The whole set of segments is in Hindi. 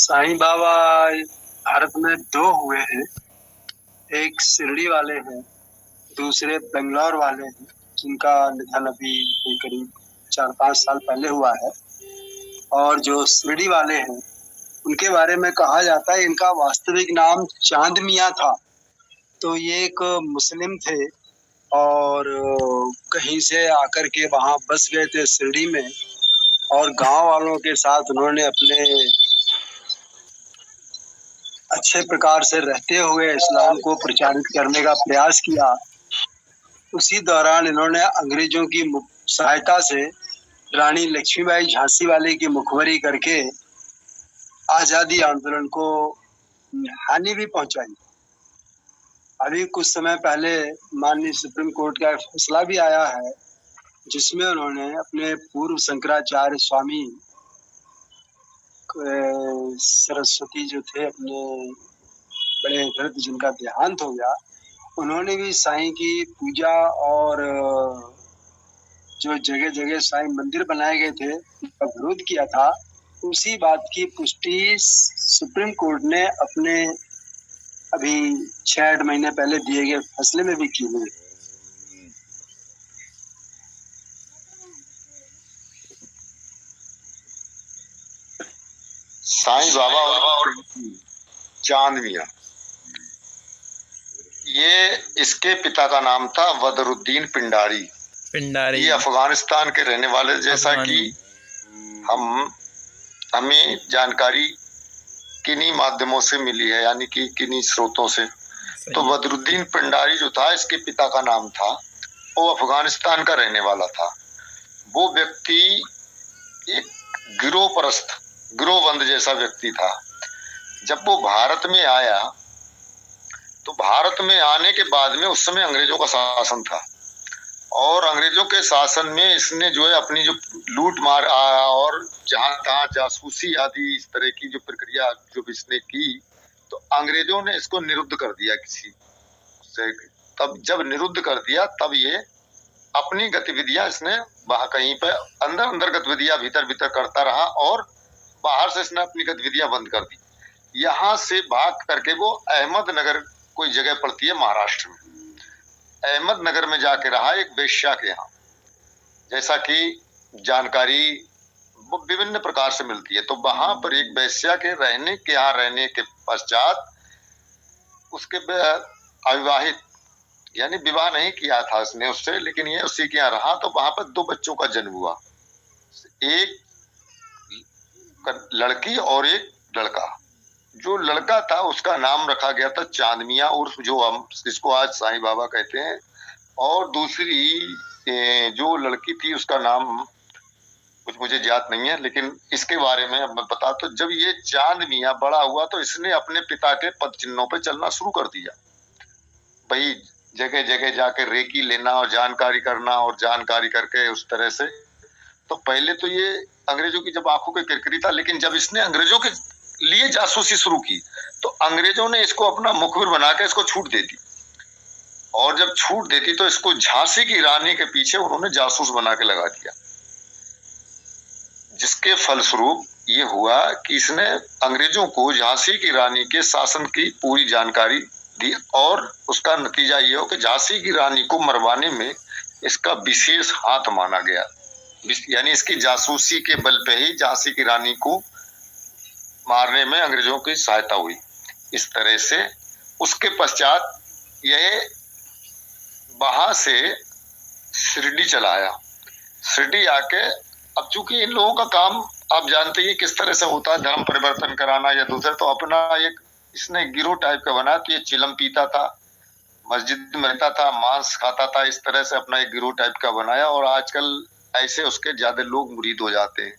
साईं बाबा भारत में दो हुए हैं। एक शिरडी वाले हैं, दूसरे बेंगलोर वाले हैं, जिनका निधन अभी करीब 4-5 साल पहले हुआ है। और जो शिरडी वाले हैं उनके बारे में कहा जाता है इनका वास्तविक नाम चांद मियाँ था। तो ये एक मुस्लिम थे और कहीं से आकर के वहाँ बस गए थे शिरडी में, और गांव वालों के साथ उन्होंने अपने अच्छे प्रकार से रहते हुए इस्लाम को प्रचारित करने का प्रयास किया। उसी दौरान इन्होंने अंग्रेजों की सहायता से रानी लक्ष्मीबाई झांसी वाले की मुखबरी करके आजादी आंदोलन को हानि भी पहुंचाई। अभी कुछ समय पहले माननीय सुप्रीम कोर्ट का फैसला भी आया है, जिसमें उन्होंने अपने पूर्व शंकराचार्य स्वामी सरस्वती जो थे, अपने बड़े वृद्ध जिनका देहांत हो गया, उन्होंने भी साईं की पूजा और जो जगह जगह साईं मंदिर बनाए गए थे उनका विरोध किया था। उसी बात की पुष्टि सुप्रीम कोर्ट ने अपने अभी 6-8 महीने पहले दिए गए फैसले में भी की हुई। साईं बाबा और चांद मियां, ये इसके पिता का नाम था बदरुद्दीन पिंडारी। ये अफगानिस्तान के रहने वाले, जैसा कि हमें जानकारी किन्हीं माध्यमों से मिली है, यानी कि किन्हीं स्रोतों से। तो बदरुद्दीन पिंडारी जो था, इसके पिता का नाम था, वो अफगानिस्तान का रहने वाला था। वो व्यक्ति एक गिरोहपरस्त, गिरोहबंद जैसा व्यक्ति था। जब वो भारत में आया तो भारत में आने के बाद में उस समय अंग्रेजों का शासन था, और अंग्रेजों के शासन में इसने जो है अपनी जो लूट मार और जहां तहां जासूसी आदि इस तरह की जो प्रक्रिया जो इसने की, तो अंग्रेजों ने इसको निरुद्ध कर दिया किसी से। तब जब निरुद्ध कर दिया, तब ये अपनी गतिविधियां इसने वहां कहीं पे अंदर अंदर गतिविधियां भीतर भीतर करता रहा, और बाहर से इसने अपनी गतिविधियां बंद कर दी। यहाँ से भाग करके वो अहमदनगर कोई जगह पड़ती है महाराष्ट्र में, अहमदनगर में जाके रहा एक वेश्या के यहाँ, जैसा कि जानकारी विभिन्न प्रकार से मिलती है। तो वहां पर एक वेश्या के यहाँ रहने के पश्चात उसके अविवाहित, यानी विवाह नहीं किया था उसने उससे, लेकिन ये उसी के यहाँ रहा। तो वहां पर 2 बच्चों का जन्म हुआ, एक लड़की और एक लड़का। जो लड़का था उसका नाम रखा गया था चांद मियां, उर्फ जो हम जिसको आज साईं बाबा कहते हैं। और दूसरी जो लड़की थी उसका नाम कुछ मुझे याद नहीं है, लेकिन इसके बारे में अब मैं बता। तो जब ये चांद मियां बड़ा हुआ तो इसने अपने पिता के पद चिन्हों पर चलना शुरू कर दिया। भाई जगह जगह जाके रेकी लेना और जानकारी करना, और जानकारी करके उस तरह से। तो पहले तो ये अंग्रेजों की जब आंखों के किरकिरी था, लेकिन जब इसने अंग्रेजों के लिए जासूसी शुरू की तो अंग्रेजों ने इसको अपना मुखबिर बना के इसको छूट दे दी। और जब छूट देती तो इसको झांसी की रानी के पीछे उन्होंने जासूस बना के लगा दिया, जिसके फलस्वरूप ये हुआ कि इसने अंग्रेजों को झांसी की रानी के शासन की पूरी जानकारी दी, और उसका नतीजा ये हो कि झांसी की रानी को मरवाने में इसका विशेष हाथ माना गया। यानी इसकी जासूसी के बल पे ही झांसी की रानी को मारने में अंग्रेजों की सहायता हुई। इस तरह से उसके पश्चात यह वहां से शिरडी चला आया। शिरडी आके, अब चूंकि इन लोगों का काम आप जानते ही किस तरह से होता है, धर्म परिवर्तन कराना या दूसरे, तो अपना एक इसने गिरोह टाइप का बना। तो ये चिलम पीता था, मस्जिद में रहता था, मांस खाता था, इस तरह से अपना एक गिरोह टाइप का बनाया। और आजकल ऐसे उसके ज्यादा लोग मुरीद हो जाते हैं।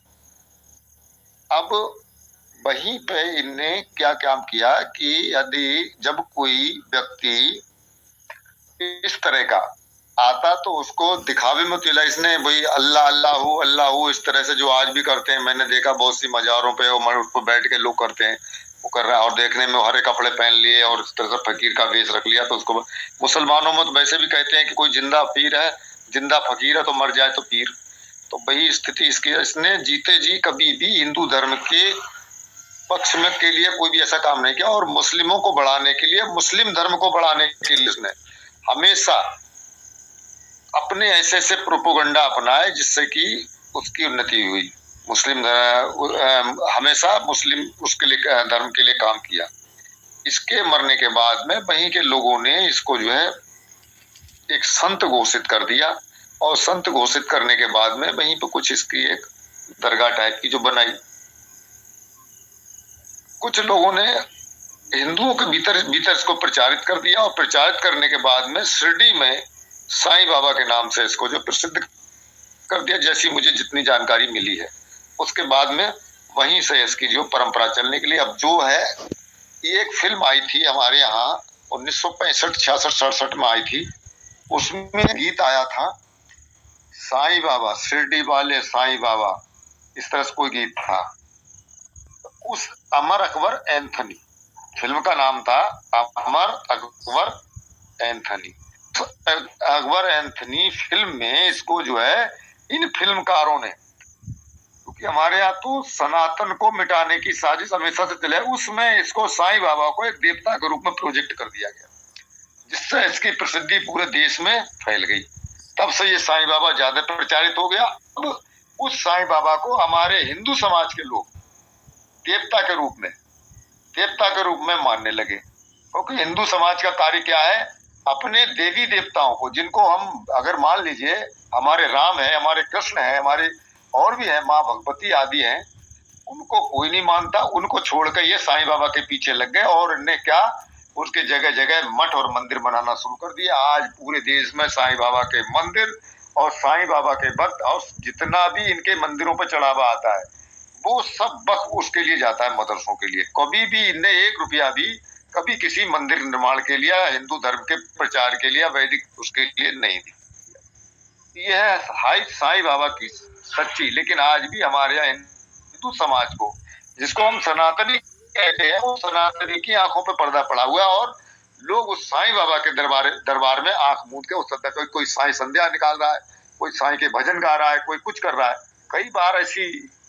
अब वहीं पे इनने क्या काम किया कि यदि जब कोई व्यक्ति इस तरह का आता तो उसको दिखावे में तुला इसने भाई अल्लाह अल्लाह हो अल्लाह हो, इस तरह से जो आज भी करते हैं। मैंने देखा बहुत सी मजारों पे उस पर बैठ के लोग करते हैं, वो कर रहा है। और देखने में हरे कपड़े पहन लिए और इस तरह से फकीर का वेश रख लिया। तो उसको मुसलमानों में तो वैसे भी कहते हैं कि कोई जिंदा पीर है, जिंदा फकीर है, तो मर जाए तो पीर। तो वही स्थिति इसकी। इसने जीते जी कभी भी हिंदू धर्म के पक्ष में के लिए कोई भी ऐसा काम नहीं किया। और मुस्लिमों को बढ़ाने के लिए, मुस्लिम धर्म को बढ़ाने के लिए उसने हमेशा अपने ऐसे ऐसे प्रोपोगंडा अपनाए जिससे कि उसकी उन्नति हुई। हमेशा मुस्लिम उसके लिए, धर्म के लिए काम किया। इसके मरने के बाद में वहीं के लोगों ने इसको जो है एक संत घोषित कर दिया, और संत घोषित करने के बाद में वहीं पे कुछ इसकी एक दरगाह टाइप की जो बनाई। कुछ लोगों ने हिंदुओं के भीतर इसको प्रचारित कर दिया, और प्रचारित करने के बाद में शिरडी में साईं बाबा के नाम से इसको जो प्रसिद्ध कर दिया, जैसी मुझे जितनी जानकारी मिली है। उसके बाद में वहीं से इसकी जो परंपरा चलने के लिए अब जो है, एक फिल्म आई थी हमारे यहाँ 1965, 66, 67 में आई थी। उसमें गीत आया था, साईं बाबा शिरडी वाले साईं बाबा, इस तरह से कोई गीत था। उस अमर अकबर एंथनी, फिल्म का नाम था अमर अकबर एंथनी। तो अकबर एंथनी फिल्म में इसको जो है इन फिल्मकारों ने, क्योंकि हमारे यहाँ तो सनातन को मिटाने की साजिश हमेशा से चले, उसमें इसको साईं बाबा को एक देवता के रूप में प्रोजेक्ट कर दिया गया, जिससे इसकी प्रसिद्धि पूरे देश में फैल गई। तब से ये साईं बाबा ज्यादा प्रचारित हो गया। अब उस साईं बाबा को हमारे हिंदू समाज के लोग देवता के रूप में मानने लगे, क्योंकि हिंदू समाज का कार्य क्या है, अपने देवी देवताओं को, जिनको हम अगर मान लीजिए हमारे राम है, हमारे कृष्ण है, हमारे और भी है, माँ भगवती आदि हैं, उनको कोई नहीं मानता। उनको छोड़कर ये साईं बाबा के पीछे लग गए, और इन्हें क्या, उसके जगह जगह मठ और मंदिर बनाना शुरू कर दिया। आज पूरे देश में साईं बाबा के मंदिर और साईं बाबा के भक्त, और जितना भी इनके मंदिरों पर चढ़ावा आता है वो सब वक्त उसके लिए जाता है, मदरसों के लिए। कभी भी इनने 1 रुपया भी कभी किसी मंदिर निर्माण के लिए, हिंदू धर्म के प्रचार के लिए, वैदिक उसके लिए नहीं दी। यह है साईं बाबा की सच्ची। लेकिन आज भी हमारे यहाँ हिंदू समाज को, जिसको हम सनातनी कहते हैं, वो सनातनी की आंखों पे पर्दा पड़ा हुआ है, और लोग उस साईं बाबा के दरबार में आंख मूंद के उस तक कोई साईं संध्या निकाल रहा है, कोई साईं के भजन गा रहा है, कोई कुछ कर रहा है। कई बार ऐसी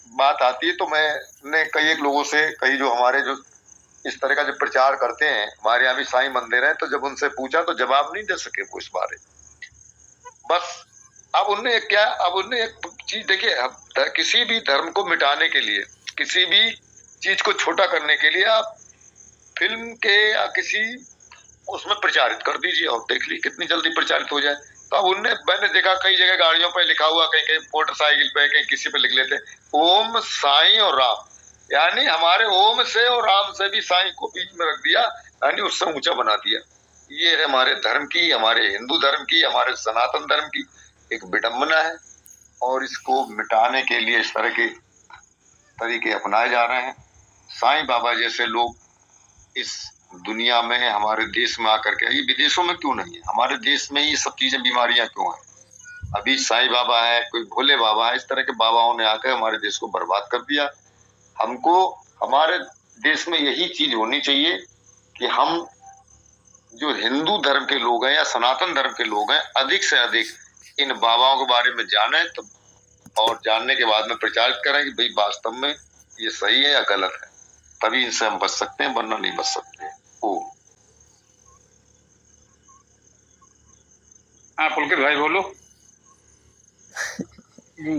बात आती है, तो मैंने कई एक लोगों से, कई जो हमारे जो इस तरह का जो प्रचार करते हैं, हमारे यहाँ भी साईं मंदिर है, तो जब उनसे पूछा तो जवाब नहीं दे सके वो इस बारे। बस अब उनने एक चीज देखिए, किसी भी धर्म को मिटाने के लिए, किसी भी चीज को छोटा करने के लिए आप फिल्म के या किसी उसमें प्रचारित कर दीजिए, और देख ली कितनी जल्दी प्रचारित हो जाए। तो अब मैंने देखा कई जगह गाड़ियों पे लिखा हुआ, कहीं कहीं मोटरसाइकिल पे, कहीं किसी पे लिख लेते ओम साईं और राम, यानी हमारे ओम से और राम से भी साईं को बीच में रख दिया, यानी उससे ऊंचा बना दिया। ये है हमारे धर्म की, हमारे हिंदू धर्म की, हमारे सनातन धर्म की एक विडंबना है, और इसको मिटाने के लिए इस तरह के तरीके अपनाए जा रहे हैं। साईं बाबा जैसे लोग इस दुनिया में, हमारे देश में आकर के, ये विदेशों में क्यों नहीं है, हमारे देश में ही सब चीजें, बीमारियां क्यों हैं? अभी साईं बाबा है, कोई भोले बाबा है, इस तरह के बाबाओं ने आकर हमारे देश को बर्बाद कर दिया। हमको हमारे देश में यही चीज होनी चाहिए कि हम जो हिंदू धर्म के लोग हैं या सनातन धर्म के लोग हैं, अधिक से अधिक इन बाबाओं के बारे में जाने, तो और जानने के बाद में प्रचारित करें कि भाई वास्तव में ये सही है या गलत है, तभी इनसे हम बच सकते हैं, वरना नहीं बच सकते। हाँ पुलकित भाई बोलो। जी,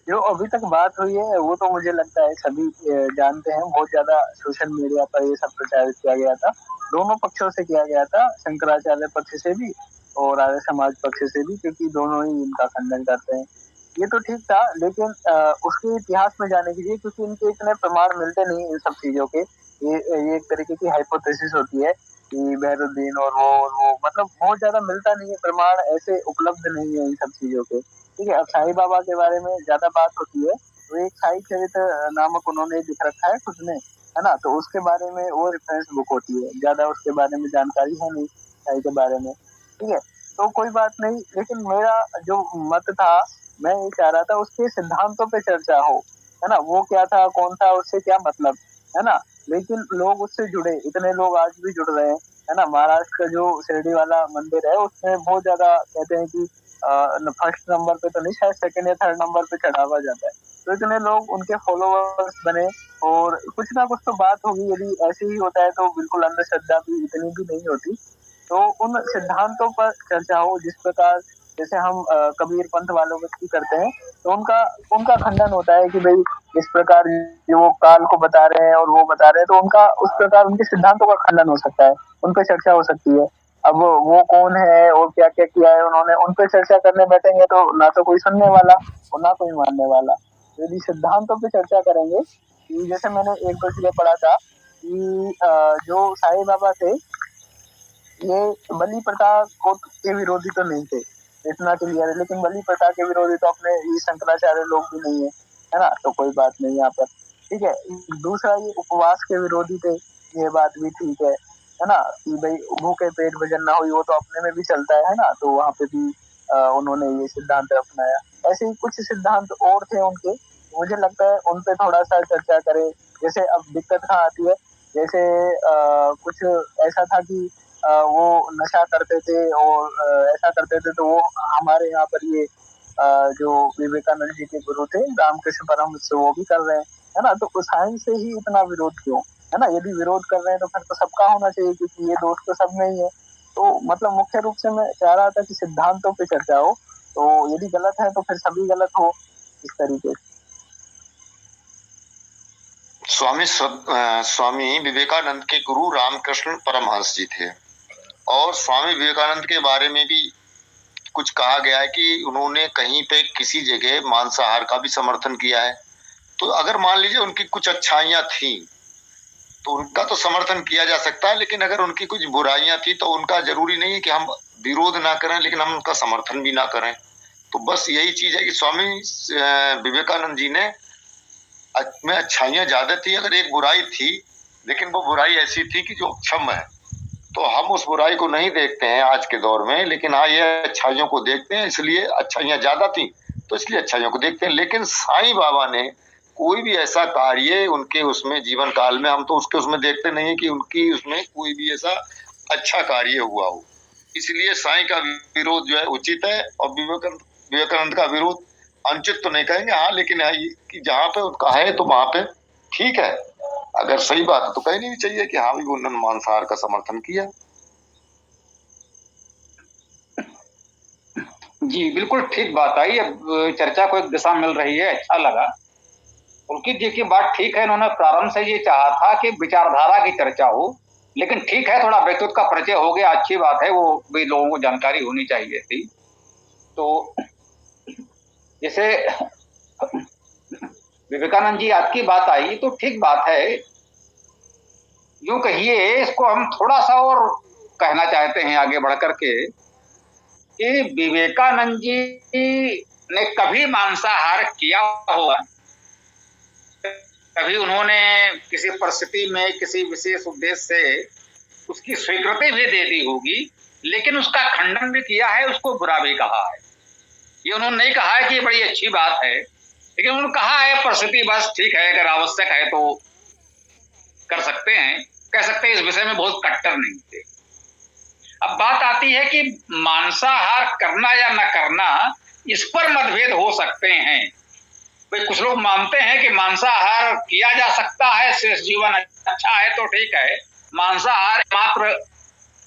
जो अभी तक बात हुई है वो तो मुझे लगता है सभी जानते हैं। बहुत ज्यादा सोशल मीडिया पर ये सब प्रचारित किया गया था, दोनों पक्षों से किया गया था, शंकराचार्य पक्ष से भी और आर्य समाज पक्ष से भी, क्योंकि दोनों ही इनका खंडन करते हैं। ये तो ठीक था, लेकिन उसके इतिहास में जाने के लिए, क्योंकि इनके इतने प्रमाण मिलते नहीं इन सब चीजों के, ये एक तरीके की हाइपोथेसिस होती है कि बहरुद्दीन और वो मतलब बहुत ज्यादा मिलता नहीं है, प्रमाण ऐसे उपलब्ध नहीं है इन सब चीजों के। ठीक है, अब साईं बाबा के बारे में ज्यादा बात होती है, तो एक साई चरित्र नामक उन्होंने लिख रखा है खुद ने, है ना, तो उसके बारे में वो रेफरेंस बुक होती है, ज्यादा उसके बारे में जानकारी है नहीं साई के बारे में। ठीक है, तो कोई बात नहीं, लेकिन मेरा जो मत था, मैं ये चाह रहा था उसके सिद्धांतों पे चर्चा हो, है ना, वो क्या था, कौन था, उससे क्या मतलब, है ना। लेकिन लोग उससे जुड़े, इतने लोग आज भी जुड़ रहे हैं, है ना। महाराष्ट्र का जो शिरडी वाला मंदिर है, उसमें बहुत ज्यादा कहते हैं कि फर्स्ट नंबर पे तो नहीं, शायद सेकंड या थर्ड नंबर पे चढ़ावा जाता है, तो इतने लोग उनके फॉलोअर्स बने, और कुछ ना कुछ तो बात होगी। यदि ऐसे ही होता है तो बिल्कुल अंधश्रद्धा भी इतनी भी नहीं होती। तो उन सिद्धांतों पर चर्चा हो, जिस प्रकार जैसे हम कबीर पंथ वालों की करते हैं, तो उनका उनका खंडन होता है कि भाई इस प्रकार जो वो काल को बता रहे हैं और वो बता रहे हैं, तो उनका उस प्रकार उनके सिद्धांतों का खंडन हो सकता है, उन पर चर्चा हो सकती है। अब वो कौन है और क्या क्या किया है उन्होंने, उन पर चर्चा करने बैठेंगे तो ना तो कोई सुनने वाला और ना कोई मानने वाला। यदि सिद्धांतों पे चर्चा करेंगे, कि जैसे मैंने एक दो जगह पढ़ा था कि जो साईं बाबा थे, ये बलि प्रथा को के विरोधी तो नहीं थे, इतना क्लियर है। लेकिन बलि प्रथा के विरोधी तो अपने ये शंकराचार्य लोग भी नहीं है, है ना। तो कोई बात नहीं यहाँ पर, ठीक है। दूसरा, ये उपवास के विरोधी थे, ये बात भी ठीक है ना, कि भाई भूखे पेट भजन ना हुई, वो तो अपने में भी चलता है ना। तो वहां पे भी उन्होंने ये सिद्धांत अपनाया। ऐसे ही कुछ सिद्धांत और थे उनके, मुझे लगता है उन पे थोड़ा सा चर्चा करें। जैसे अब दिक्कत कहाँ आती है, जैसे कुछ ऐसा था कि वो नशा करते थे और ऐसा करते थे, तो वो हमारे यहाँ पर ये जो विवेकानंद जी के गुरु थे रामकृष्ण परमहंस, वो भी कर रहे हैं, है ना। तो साइंस से ही इतना विरोध क्यों, है ना। यदि विरोध कर रहे हैं तो फिर तो सबका होना चाहिए, क्योंकि ये दोष तो सब में ही है। तो मतलब मुख्य रूप से मैं चाह रहा था कि सिद्धांतों पे चर्चा हो, तो यदि गलत है तो फिर सभी गलत हो, इस तरीके से। स्वामी विवेकानंद के गुरु रामकृष्ण परमहंस जी थे, और स्वामी विवेकानंद के बारे में भी कुछ कहा गया है कि उन्होंने कहीं पे किसी जगह मांसाहार का भी समर्थन किया है। तो अगर मान लीजिए उनकी कुछ अच्छाइयां थी तो उनका तो समर्थन किया जा सकता है, लेकिन अगर उनकी कुछ बुराइयां थी तो उनका जरूरी नहीं है कि हम विरोध ना करें, लेकिन हम उनका समर्थन भी ना करें। तो बस यही चीज है कि स्वामी विवेकानंद जी ने में अच्छाइयां ज्यादा थी, अगर एक बुराई थी, लेकिन वो बुराई ऐसी थी कि जो क्षम है। तो हम उस बुराई को नहीं देखते हैं आज के दौर में, लेकिन हाँ ये अच्छाइयों को देखते हैं, इसलिए अच्छाइयां ज्यादा थी तो इसलिए अच्छाइयों को देखते हैं। लेकिन साईं बाबा ने कोई भी ऐसा कार्य उनके उसमें जीवन काल में, हम तो उसके उसमें देखते नहीं है कि उनकी उसमें कोई भी ऐसा अच्छा कार्य हुआ हो। इसलिए साईं का विरोध जो है उचित है, और विवेकानंद का विरोध अनुचित तो नहीं कहेंगे, हाँ, लेकिन है कि जहाँ पे उनका है तो वहां पे ठीक है। अगर सही बात है तो कहनी भी चाहिए कि हाँ भी उन्होंने मांसाहार का समर्थन किया। जी बिल्कुल ठीक बात आई। अब चर्चा को एक दिशा मिल रही है, अच्छा लगा। पुलकित जी की बात ठीक है, इन्होंने प्रारंभ से ये चाहा था कि विचारधारा की चर्चा हो, लेकिन ठीक है थोड़ा व्यक्तित्व का परिचय हो गया, अच्छी बात है, वो भी लोगों को जानकारी होनी चाहिए थी। तो जैसे विवेकानंद जी आपकी बात आई तो ठीक बात है। यूं कहिए, इसको हम थोड़ा सा और कहना चाहते हैं आगे बढ़ करके कि विवेकानंद जी ने कभी मांसाहार किया होगा, कभी उन्होंने किसी परिस्थिति में किसी विशेष उद्देश्य से उसकी स्वीकृति भी दे दी होगी, लेकिन उसका खंडन भी किया है, उसको बुरा भी कहा है। ये उन्होंने नहीं कहा है कि ये बड़ी अच्छी बात है, लेकिन उन्होंने कहा है परिस्थिति बस ठीक है, अगर आवश्यक है तो कर सकते हैं, कह सकते हैं। इस विषय में बहुत कट्टर नहीं थे। अब बात आती है कि मांसाहार करना या न करना, इस पर मतभेद हो सकते हैं। भाई कुछ लोग मानते हैं कि मांसाहार किया जा सकता है, शेष जीवन अच्छा है तो ठीक है। मांसाहार मात्र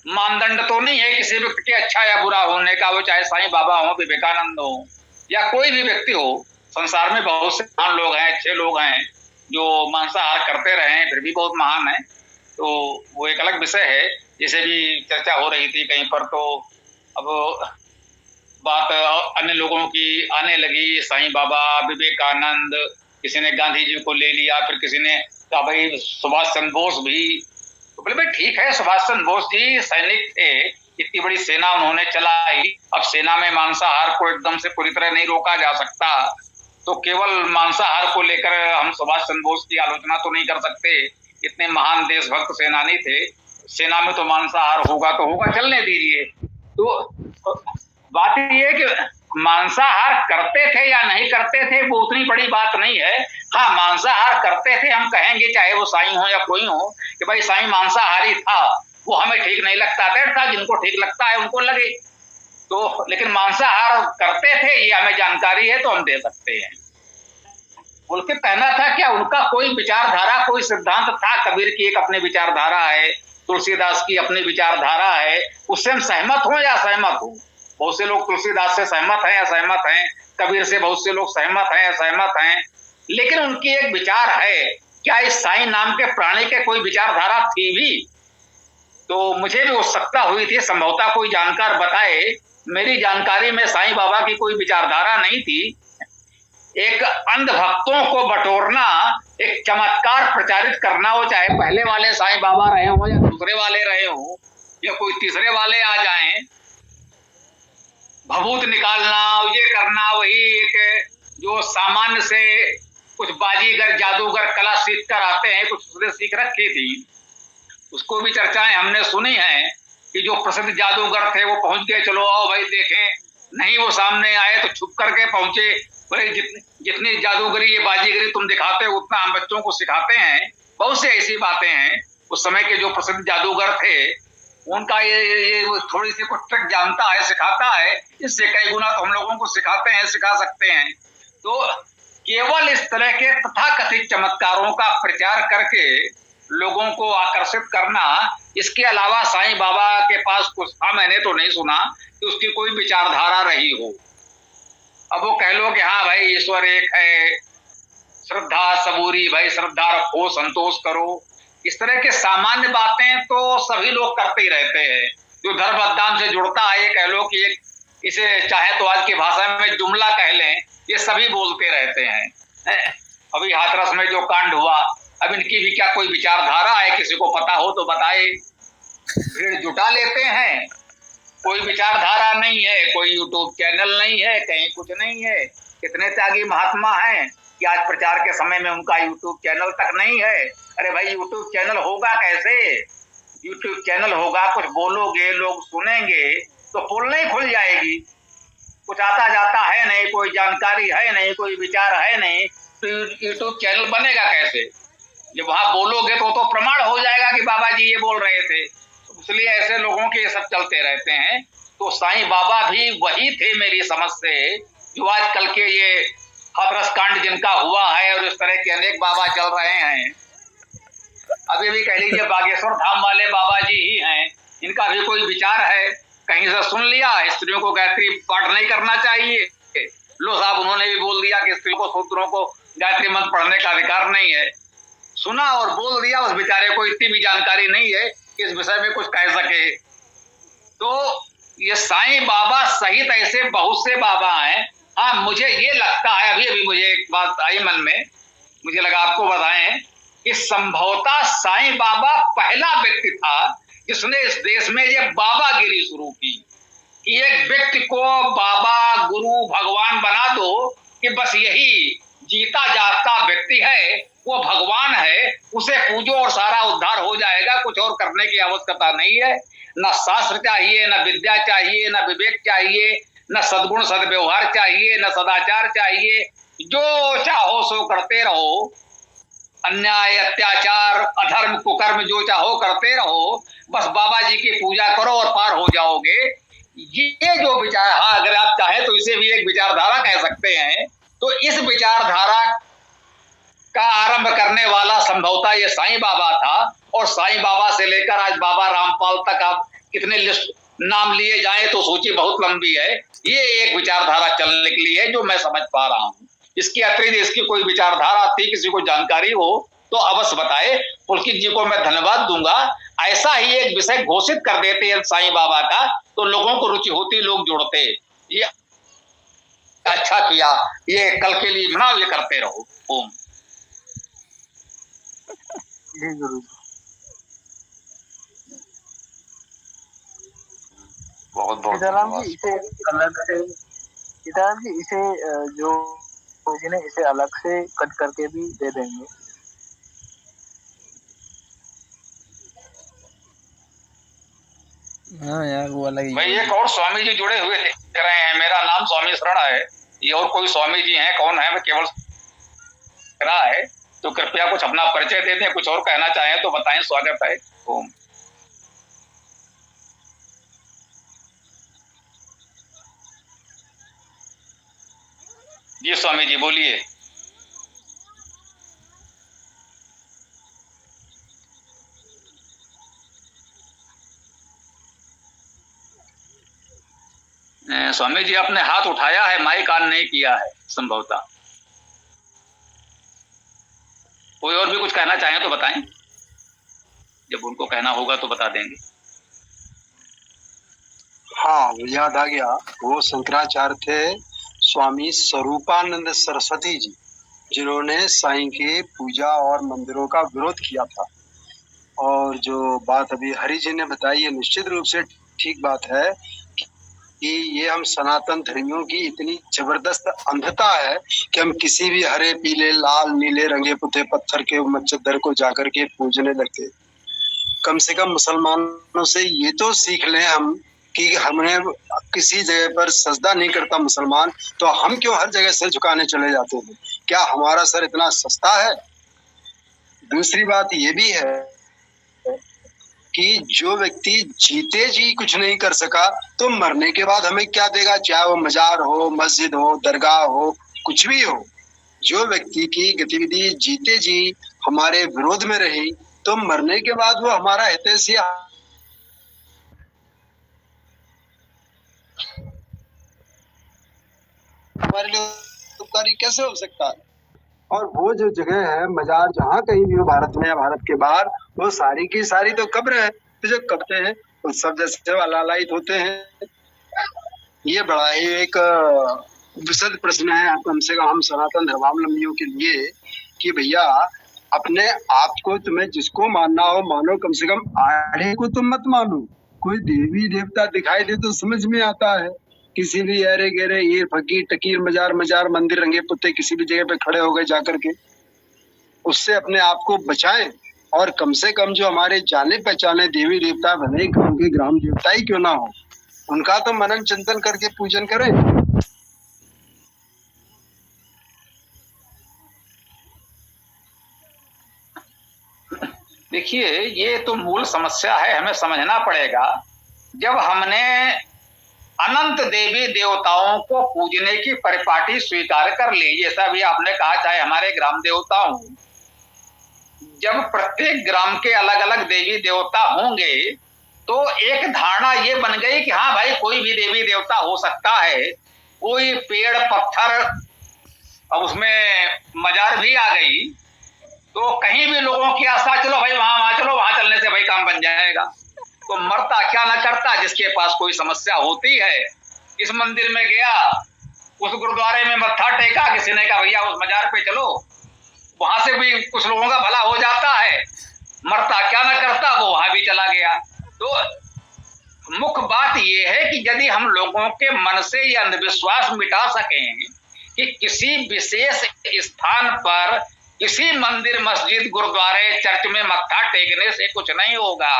मानदंड तो नहीं है किसी व्यक्ति के अच्छा या बुरा होने का, वो चाहे साईं बाबा हो, विवेकानंद हो, या कोई भी व्यक्ति हो। संसार में बहुत से महान लोग हैं, अच्छे लोग हैं जो मांसाहार करते रहे हैं, फिर भी बहुत महान है। तो वो एक अलग विषय है, जैसे भी चर्चा हो रही थी कहीं पर, तो अब बात अन्य लोगों की आने लगी, साईं बाबा, विवेकानंद, किसी ने गांधी जी को ले लिया, फिर किसी ने कहा भाई सुभाष चंद्र बोस भी। तो बोले भाई ठीक है, सुभाष चंद्र बोस जी सैनिक थे, इतनी बड़ी सेना उन्होंने चलाई। अब सेना में मांसाहार को एकदम से पूरी तरह नहीं रोका जा सकता, तो केवल मांसाहार को लेकर हम सुभाष चंद्र बोस की आलोचना तो नहीं कर सकते। इतने महान देशभक्त सेनानी थे, सेना में तो मांसाहार होगा तो होगा, चलने दीजिए। तो बात ये है कि मांसाहार करते थे या नहीं करते थे वो उतनी बड़ी बात नहीं है। हाँ, मांसाहार करते थे, हम कहेंगे चाहे वो साईं हो या कोई हो कि भाई साईं मांसाहारी था, वो हमें ठीक नहीं लगता था, जिनको ठीक लगता है उनको लगे। तो लेकिन मांसाहार करते थे ये हमें जानकारी है, तो हम दे सकते हैं। बोल के कहना था क्या उनका कोई विचारधारा, कोई सिद्धांत था? कबीर की एक अपनी विचारधारा है, तुलसीदास की अपनी विचारधारा है, उससे हम सहमत हो या असहमत हो? बहुत से लोग तुलसीदास से सहमत हैं, असहमत हैं, कबीर से बहुत से लोग सहमत हैं, असहमत हैं, लेकिन उनकी एक विचार है। क्या इस साईं नाम के प्राणी के कोई विचारधारा थी भी? तो मुझे भी उत्सुकता हुई थी, संभवतः कोई जानकार बताए। मेरी जानकारी में साईं बाबा की कोई विचारधारा नहीं थी। एक अंध भक्तों को बटोरना, एक चमत्कार प्रचारित करना, वो चाहे पहले वाले साईं बाबा रहे हो या दूसरे वाले रहे हो या कोई तीसरे वाले आ जाएं, भभूत निकालना, ये करना, वही एक जो सामान्य से कुछ बाजीगर जादूगर कला सीख कर आते हैं, कुछ उसने सीख रखी थी। उसको भी चर्चाएं हमने सुनी हैं कि जो प्रसिद्ध जादूगर थे वो पहुंच गए, चलो आओ भाई देखें, नहीं वो सामने आए तो छुप करके पहुंचे। भाई जितनी जादूगरी ये बाजीगरी तुम दिखाते हो उतना हम बच्चों को सिखाते हैं। बहुत सी ऐसी बातें हैं। उस समय के जो प्रसिद्ध जादूगर थे उनका ये थोड़ी सी कुछ ट्रिक जानता है, सिखाता है, इससे कई गुना तो हम लोगों को सिखाते हैं, सिखा सकते हैं। तो केवल इस तरह के तथाकथित चमत्कारों का प्रचार करके लोगों को आकर्षित करना, इसके अलावा साईं बाबा के पास कुछ था मैंने तो नहीं सुना कि उसकी कोई विचारधारा रही हो। अब वो कह लो कि हाँ भाई ईश्वर एक है, श्रद्धा सबूरी, भाई श्रद्धा रखो, संतोष करो, इस तरह के सामान्य बातें तो सभी लोग करते ही रहते हैं। जो धर्म अध्यात्म से जुड़ता है, ये कह लो कि एक इसे चाहे तो आज की भाषा में जुमला कह लें, ये सभी बोलते रहते हैं। अभी हाथरस में जो कांड हुआ, अब इनकी भी क्या कोई विचारधारा है? किसी को पता हो तो बताए। भीड़ जुटा लेते हैं, कोई विचारधारा नहीं है, कोई यूट्यूब चैनल नहीं है, कहीं कुछ नहीं है। कितने त्यागी महात्मा हैं कि आज प्रचार के समय में उनका यूट्यूब चैनल तक नहीं है। अरे भाई यूट्यूब चैनल होगा कैसे? यूट्यूब चैनल होगा, कुछ बोलोगे, लोग सुनेंगे तो पोल नहीं खुल जाएगी। कुछ आता जाता है नहीं, कोई जानकारी है नहीं, कोई विचार है नहीं, तो यूट्यूब चैनल बनेगा कैसे? जब वहां बोलोगे तो प्रमाण हो जाएगा कि बाबा जी ये बोल रहे थे। इसलिए ऐसे लोगों के ये सब चलते रहते हैं। तो साईं बाबा भी वही थे मेरी समझ से, जो आज कल के ये हाथरस कांड जिनका हुआ है, और इस तरह के अनेक बाबा चल रहे हैं। अभी भी कह लीजिए बागेश्वर धाम वाले बाबा जी ही हैं, इनका भी कोई विचार है? कहीं से सुन लिया स्त्रियों को गायत्री पाठ नहीं करना चाहिए, लो साहब उन्होंने भी बोल दिया कि स्त्रियों को, शूद्रों को गायत्री मंत्र पढ़ने का अधिकार नहीं है। सुना और बोल दिया, उस बेचारे को इतनी भी जानकारी नहीं है कि इस विषय में कुछ कह सके। तो ये साईं बाबा सहित ऐसे बहुत से बाबा हैं। हाँ मुझे ये लगता है, अभी अभी मुझे एक बात आई मन में, मुझे लगा आपको बताएं कि संभवतः साईं बाबा पहला व्यक्ति था जिसने इस देश में ये बाबागिरी शुरू की कि एक व्यक्ति को बाबा, गुरु, भगवान बना दो कि बस यही जीता जागता व्यक्ति है, वो भगवान है, उसे पूजो और सारा उद्धार हो जाएगा, कुछ और करने की आवश्यकता नहीं है। न शास्त्र चाहिए, न विद्या चाहिए, न विवेक चाहिए, न सद्गुण सद्व्यवहार चाहिए, न सदाचार चाहिए, जो चाहो सो करते रहो, अन्याय, अत्याचार, अधर्म, कुकर्म जो चाहो करते रहो, बस बाबा जी की पूजा करो और पार हो जाओगे। ये जो विचार, हाँ अगर आप चाहे तो इसे भी एक विचारधारा कह सकते हैं। तो इस विचारधारा का आरंभ करने वाला संभवतः ये साईं बाबा था, और साईं बाबा से लेकर आज बाबा रामपाल तक आप कितने लिस्ट नाम लिए जाएं तो सूची बहुत लंबी है। ये एक विचारधारा चलने के लिए है जो मैं समझ पा रहा हूं। इसकी अतिरिक्त इसकी कोई विचारधारा थी, किसी को जानकारी हो तो अवश्य बताए। पुलकित जी को मैं धन्यवाद दूंगा। ऐसा ही एक विषय घोषित कर देते हैं साईं बाबा का तो लोगों को रुचि होती, लोग जुड़ते। ये अच्छा किया, ये कल के लिए बनाओ, ये करते रहो। ओम। जी गुरु जी। बहुत बहुत सीताराम धन्यवाद। जी इसे अलग से, सीताराम जी इसे जो जिन्हें इसे अलग से कट करके भी दे देंगे। हाँ यार वो अलग ही भाई है। एक और स्वामी जी जुड़े हुए दिख रहे हैं, मेरा नाम स्वामी शरण है, ये और कोई स्वामी जी हैं, कौन है? मैं केवल रहा है, तो कृपया कुछ अपना परिचय दे दें, कुछ और कहना चाहें तो बताएं, स्वागत है। ओम। जी स्वामी जी बोलिए। स्वामी जी आपने हाथ उठाया है, माइक ऑन नहीं किया है संभवतः। कोई और भी कुछ कहना चाहें तो बताएं, जब उनको कहना होगा तो बता देंगे। हाँ, याद आ गया, वो शंकराचार्य थे स्वामी स्वरूपानंद सरस्वती जी, जिन्होंने साईं के पूजा और मंदिरों का विरोध किया था। और जो बात अभी हरि जी ने बताई है निश्चित रूप से ठीक बात है कि ये हम सनातन धर्मियों की इतनी जबरदस्त अंधता है कि हम किसी भी हरे पीले लाल नीले रंगे पुते पत्थर के मस्जिद को जाकर के पूजने लगते। कम से कम मुसलमानों से ये तो सीख लें हम कि हमने किसी जगह पर सजदा नहीं करता मुसलमान, तो हम क्यों हर जगह सिर झुकाने चले जाते हैं? क्या हमारा सर इतना सस्ता है? दूसरी बात ये भी है कि जो व्यक्ति जीते जी कुछ नहीं कर सका तो मरने के बाद हमें क्या देगा? चाहे वो मजार हो, मस्जिद हो, दरगाह हो, कुछ भी हो। जो व्यक्ति की गतिविधि जीते जी हमारे विरोध में रही तो मरने के बाद वो हमारा हितैषी हमारे लिए उपकारी कैसे हो सकता है? और वो जो जगह है मजार जहाँ कहीं भी हो भारत में या भारत के बाहर, वो सारी की सारी तो कब्र है। तो जो कब्र हैं वो सब जैसे लालायित होते हैं। ये बड़ा ही एक विशद प्रश्न है कम से कम हम सनातन धर्मावलंबियों के लिए कि भैया अपने आप को तुम्हें जिसको मानना हो मानो, कम से कम आड़े को तुम मत मानो। कोई देवी देवता दिखाई दे तो समझ में आता है। किसी भी अरे गहरे ये फकीर टकीर मजार मंदिर रंगे पुत्ते किसी भी जगह पे खड़े हो गए जाकर के, उससे अपने आप को बचाएं। और कम से कम जो हमारे जाने पहचाने देवी देवता भले गांव के ग्राम देवता ही क्यों ना हो, उनका तो मनन चिंतन करके पूजन करें। देखिए, ये तो मूल समस्या है, हमें समझना पड़ेगा। जब हमने अनंत देवी देवताओं को पूजने की परिपाटी स्वीकार कर ली, जैसा भी आपने कहा, चाहे हमारे ग्राम देवता हों, जब प्रत्येक ग्राम के अलग अलग देवी देवता होंगे तो एक धारणा ये बन गई कि हाँ भाई कोई भी देवी देवता हो सकता है। कोई पेड़ पत्थर, अब उसमें मजार भी आ गई तो कहीं भी लोगों की आस्था, चलो भाई वहां चलो, वहां चलने से भाई काम बन जाएगा। तो मरता क्या ना करता, जिसके पास कोई समस्या होती है, इस मंदिर में गया, उस गुरुद्वारे में मत्था टेका, किसी ने कहा भैया उस मजार पे चलो, वहां से भी कुछ लोगों का भला हो जाता है। मरता क्या ना करता, वो वहां भी चला गया। तो मुख्य बात यह है कि यदि हम लोगों के मन से यह अंधविश्वास मिटा सकें कि किसी विशेष स्थान पर किसी मंदिर मस्जिद गुरुद्वारे चर्च में मत्था टेकने से कुछ नहीं होगा।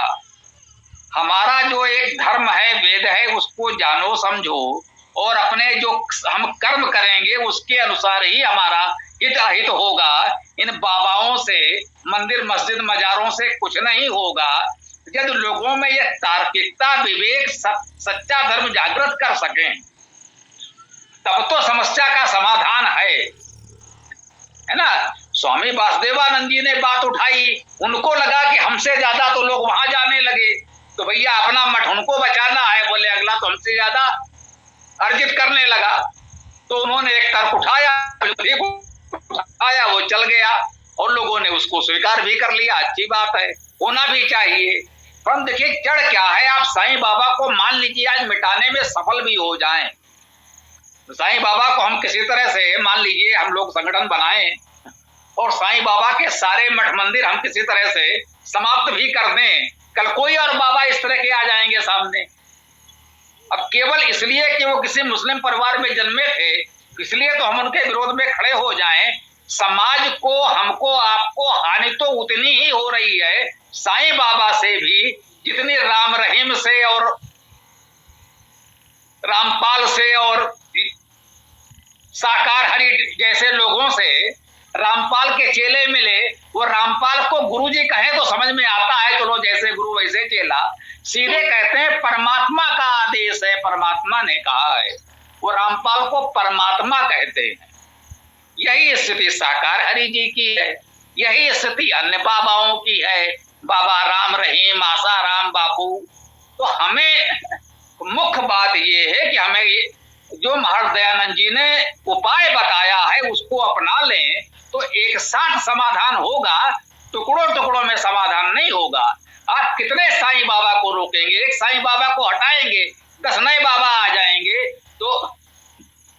हमारा जो एक धर्म है, वेद है, उसको जानो समझो और अपने जो हम कर्म करेंगे उसके अनुसार ही हमारा हित अहित होगा। इन बाबाओं से, मंदिर मस्जिद मजारों से कुछ नहीं होगा। यदि लोगों में यह तार्किकता, विवेक, सच्चा धर्म जागृत कर सकें तब तो समस्या का समाधान है ना। स्वामी वासुदेवानंद जी ने बात उठाई, उनको लगा कि हमसे ज्यादा तो लोग वहां जाने लगे, तो भैया अपना मठ उनको बचाना है, बोले अगला तो हमसे ज्यादा अर्जित करने लगा। तो उन्होंने एक तर्क उठाया, वो चल गया और लोगों ने उसको स्वीकार भी कर लिया। अच्छी बात है, होना भी चाहिए। पर देखिए जड़ क्या है, आप साईं बाबा को मान लीजिए आज मिटाने में सफल भी हो जाएं, साईं बाबा को हम किसी तरह से, मान लीजिए हम लोग संगठन बनाएं और साईं बाबा के सारे मठ मंदिर हम किसी तरह से समाप्त भी कर दें, कल कोई और बाबा इस तरह के आ जाएंगे सामने। अब केवल इसलिए कि वो किसी मुस्लिम परिवार में जन्मे थे इसलिए तो हम उनके विरोध में खड़े हो जाएं। समाज को, हमको, आपको हानि तो उतनी ही हो रही है साईं बाबा से भी जितनी राम रहीम से और रामपाल से और साकार हरि जैसे लोगों से। रामपाल के चेले मिले, वो रामपाल को गुरुजी कहे तो समझ में आता है, चलो जैसे गुरु वैसे चेला। सीधे कहते हैं परमात्मा का आदेश है, परमात्मा ने कहा है, वो रामपाल को परमात्मा कहते हैं। यही स्थिति साकार हरि जी की है, यही स्थिति अन्य बाबाओं की है, बाबा राम रहीम, आसाराम बापू। तो हमें मुख्य बात ये है कि हमें ये जो महर्षि दयानंद जी ने उपाय बताया है उसको अपना लें तो एक साथ समाधान होगा, टुकड़ों टुकड़ों में समाधान नहीं होगा। आप कितने साईं बाबा को रोकेंगे, एक साईं बाबा को हटाएंगे 10 नए बाबा आ जाएंगे। तो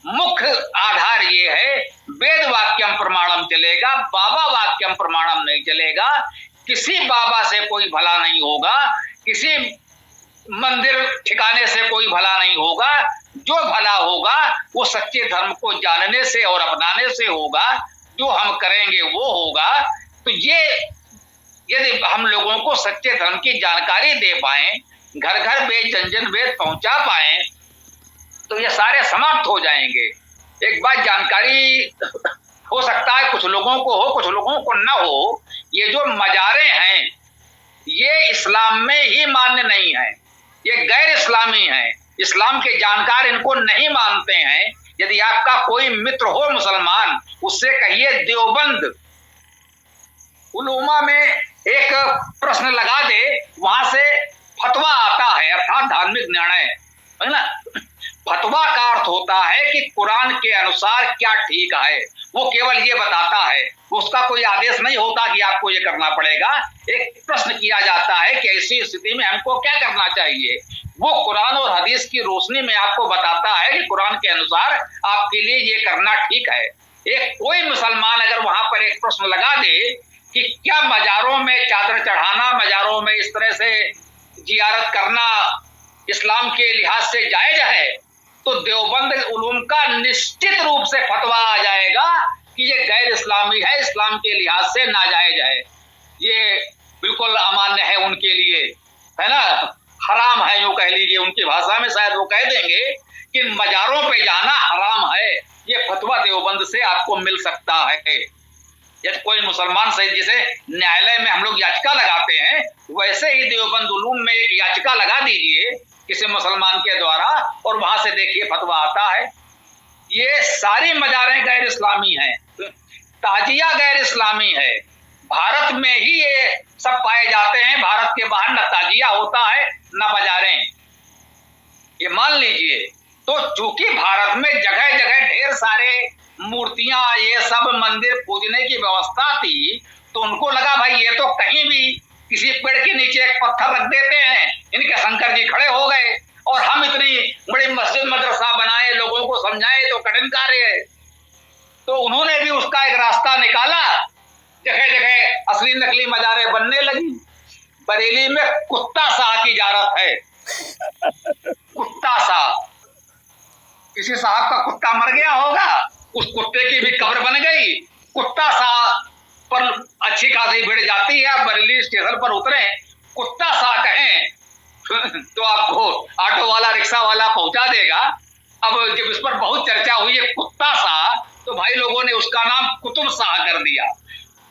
मुख्य आधार ये है वेद वाक्यम प्रमाणम चलेगा, बाबा वाक्यम प्रमाणम नहीं चलेगा। किसी बाबा से कोई भला नहीं होगा, किसी मंदिर ठिकाने से कोई भला नहीं होगा। जो भला होगा वो सच्चे धर्म को जानने से और अपनाने से होगा, जो हम करेंगे वो होगा। तो ये यदि हम लोगों को सच्चे धर्म की जानकारी दे पाए, घर घर वेद जन जन वेद पहुंचा पाए, तो ये सारे समाप्त हो जाएंगे। एक बात जानकारी हो सकता है कुछ लोगों को हो, कुछ लोगों को न हो। ये जो मजारे हैं ये इस्लाम में ही मान्य नहीं है, ये गैर इस्लामी हैं, इस्लाम के जानकार इनको नहीं मानते हैं। यदि आपका कोई मित्र हो मुसलमान, उससे कहिए देवबंद उलूमा में एक प्रश्न लगा दे, वहां से फतवा आता है, अर्थात धार्मिक निर्णय है ना। फतवा का अर्थ होता है कि कुरान के अनुसार क्या ठीक है, वो केवल ये बताता है, उसका कोई आदेश नहीं होता कि आपको ये करना पड़ेगा। एक प्रश्न किया जाता है कि ऐसी स्थिति में हमको क्या करना चाहिए, वो कुरान और हदीस की रोशनी में आपको बताता है कि कुरान के अनुसार आपके लिए ये करना ठीक है। एक कोई मुसलमान अगर वहां पर एक प्रश्न लगा दे कि क्या मजारों में चादर चढ़ाना, मजारों में इस तरह से जियारत करना इस्लाम के लिहाज से जायज है, तो देवबंद उलूम का निश्चित रूप से फतवा आ जाएगा कि ये गैर इस्लामी है, इस्लाम के लिहाज से नाजायज है, ये बिल्कुल अमान्य है उनके लिए, है ना, हराम है यूं कह लीजिए। उनकी भाषा में शायद वो कह देंगे कि मजारों पे जाना हराम है। ये फतवा देवबंद से आपको मिल सकता है। यदि कोई मुसलमान से, जैसे न्यायालय में हम लोग याचिका लगाते हैं, वैसे ही देवबंद उलूम में एक याचिका लगा दीजिए किसी मुसलमान के द्वारा, और वहां से देखिए फतवा आता है। ये सारी मजारें गैर इस्लामी हैं, ताजिया गैर इस्लामी है, भारत में ही ये सब पाए जाते हैं, भारत के बाहर न ताजिया होता है न मजारें, ये मान लीजिए। तो चूंकि भारत में जगह जगह ढेर सारे मूर्तियां, ये सब मंदिर पूजने की व्यवस्था थी, तो उनको लगा भाई ये तो कहीं भी किसी पेड़ के नीचे एक पत्थर रख देते हैं, इनके शंकर जी खड़े हो गए, और हम इतनी बड़ी मस्जिद मदरसा बनाए, लोगों को समझाए तो कठिन कार्य है। तो उन्होंने भी उसका एक रास्ता निकाला, जगह जगह असली नकली मजारें बनने लगी। बरेली में कुत्ता शाह की इजारत है, कुत्ता शाह, किसी साहब का कुत्ता मर गया होगा, उस कुत्ते की भी कब्र बन गई। कुत्ता शाह पर अच्छी खासी भीड़ जाती है, आप बरेली स्टेशन पर उतरे, कुत्ता शाह कहें तो आपको ऑटो वाला, रिक्शा वाला पहुंचा देगा। अब जब इस पर बहुत चर्चा हुई है कुत्ता शाह, तो भाई लोगों ने उसका नाम कुतुब शाह कर दिया।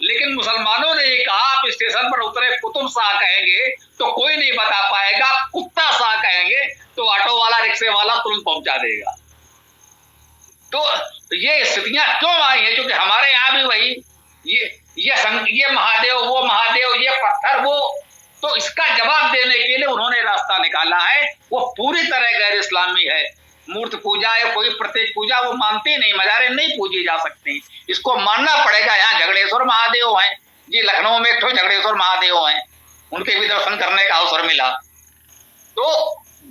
लेकिन मुसलमानों ने ये कहा आप स्टेशन पर उतरे कुतुब शाह कहेंगे तो कोई नहीं बता पाएगा, कुत्ता शाह कहेंगे तो ऑटो वाला, रिक्शे वाला तुरंत पहुंचा देगा। तो ये स्थितियां क्यों आई है? क्योंकि हमारे यहाँ भी वही ये महादेव, वो महादेव, ये पत्थर, वो, तो इसका जवाब देने के लिए उन्होंने रास्ता निकाला है। वो पूरी तरह गैर इस्लामी है। मूर्ति पूजा है, कोई प्रत्येक पूजा वो मानते नहीं, मजारे नहीं पूजी जा सकती, इसको मानना पड़ेगा। यहाँ झगड़ेश्वर महादेव हैं जी, लखनऊ में एक तो झगड़ेश्वर महादेव हैं, उनके भी दर्शन करने का अवसर मिला। तो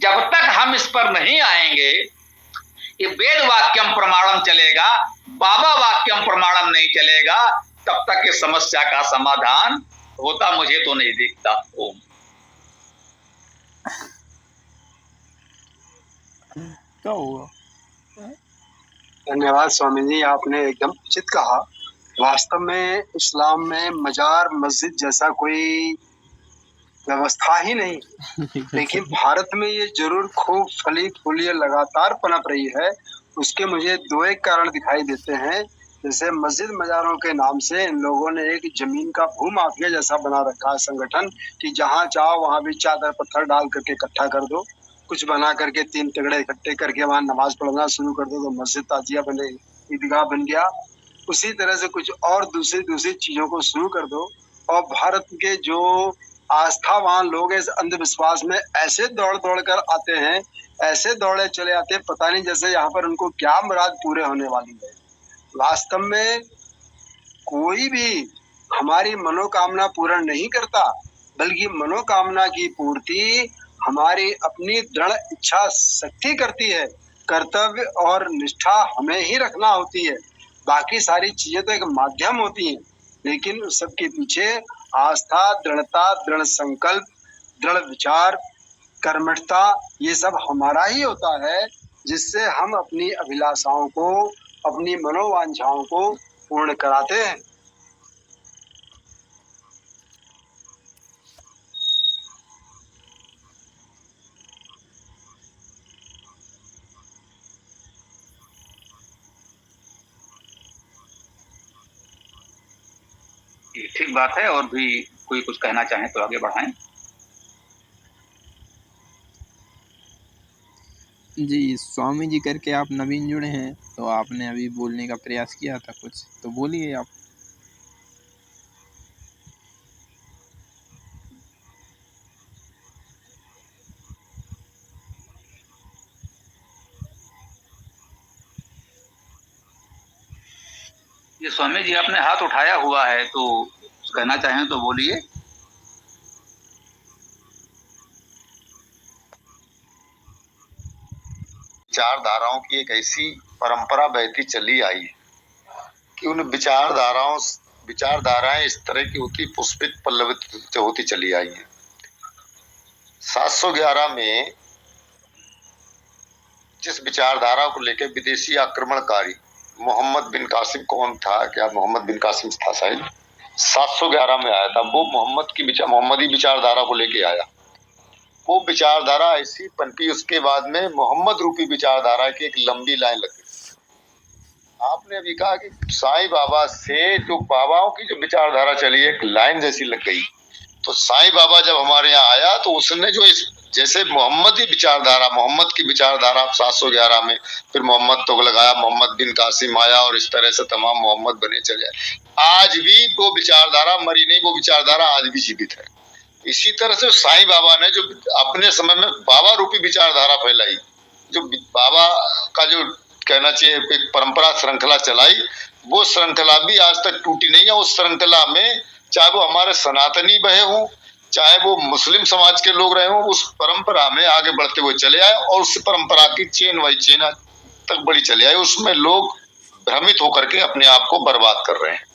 जब तक हम इस पर नहीं आएंगे कि वेद वाक्यम प्रमाणम चलेगा, बाबा वाक्यम प्रमाणम नहीं चलेगा, तब तक इस समस्या का समाधान होता मुझे तो नहीं दिखता। ओम। क्या हुआ? धन्यवाद स्वामी जी, आपने एकदम उचित कहा। वास्तव में इस्लाम में मजार मस्जिद जैसा कोई व्यवस्था ही नहीं, लेकिन भारत में ये जरूर खूब फली फूली लगातार पनप रही है। उसके मुझे दो एक कारण दिखाई देते हैं। जैसे मस्जिद मजारों के नाम से इन लोगों ने एक जमीन का भूमाफिया जैसा बना रखा है संगठन, कि जहाँ चाहो वहाँ भी चादर पत्थर डाल करके इकट्ठा कर दो, कुछ बना करके 3 तगड़े इकट्ठे करके वहाँ नमाज पढ़ना शुरू कर दो तो मस्जिद ताजिया बने, ईदगाह बन गया। उसी तरह से कुछ और दूसरी चीजों को शुरू कर दो, और भारत के जो आस्थावान लोग इस अंधविश्वास में ऐसे दौड़ दौड़ कर आते हैं ऐसे दौड़े चले आते, पता नहीं जैसे यहाँ पर उनको क्या मुराद पूरे होने वाली है। वास्तव में कोई भी हमारी मनोकामना पूर्ण नहीं करता, बल्कि मनोकामना की पूर्ति हमारी अपनी दृढ़ इच्छा शक्ति करती है। कर्तव्य और निष्ठा हमें ही रखना होती है, बाकी सारी चीजें तो एक माध्यम होती हैं, लेकिन उस सब के पीछे आस्था, दृढ़ता, दृढ़ संकल्प, दृढ़ विचार, कर्मठता, ये सब हमारा ही होता है, जिससे हम अपनी अभिलाषाओं को, अपनी मनोवांछाओं को पूर्ण कराते हैं। ये ठीक बात है। और भी कोई कुछ कहना चाहे तो आगे बढ़ाएं। जी, स्वामी जी करके आप नवीन जुड़े हैं, तो आपने अभी बोलने का प्रयास किया था कुछ, तो बोलिए आप। ये स्वामी जी आपने हाथ उठाया हुआ है, तो कहना चाहें तो बोलिए। विचारधाराओं की एक ऐसी परंपरा बहती चली आई है कि उन विचारधाराएं इस तरह की होती, पुष्पित पल्लवित होती चली आई है। 711 में जिस विचारधारा को लेकर विदेशी आक्रमणकारी मोहम्मद बिन कासिम, कौन था, क्या मोहम्मद बिन कासिम था शायद, 711 में आया था। वो मोहम्मदी विचारधारा को लेके आया। वो विचारधारा ऐसी पनपी, उसके बाद में मोहम्मद रूपी विचारधारा की एक लंबी लाइन लग गई। आपने अभी कहा कि साईं बाबा से जो बाबाओं की जो विचारधारा चली, एक लाइन जैसी लग गई। तो साईं बाबा जब हमारे यहाँ आया तो उसने जो जैसे मोहम्मद की विचारधारा 711 में, फिर मोहम्मद तुगलक आया, मोहम्मद बिन कासिम आया, और इस तरह से तमाम मोहम्मद बने चले। आज भी वो विचारधारा मरी नहीं, वो विचारधारा आज भी जीवित है। इसी तरह से साईं बाबा ने जो अपने समय में बाबा रूपी विचारधारा फैलाई, जो बाबा का जो कहना चाहिए एक परंपरा श्रृंखला चलाई, वो श्रृंखला भी आज तक टूटी नहीं है। उस श्रृंखला में चाहे वो हमारे सनातनी बहे हों, चाहे वो मुस्लिम समाज के लोग रहे हों, उस परंपरा में आगे बढ़ते हुए चले आए, और उस परंपरा की चेन बाई चेन तक बड़ी चले आए। उसमें लोग भ्रमित होकर के अपने आप को बर्बाद कर रहे हैं।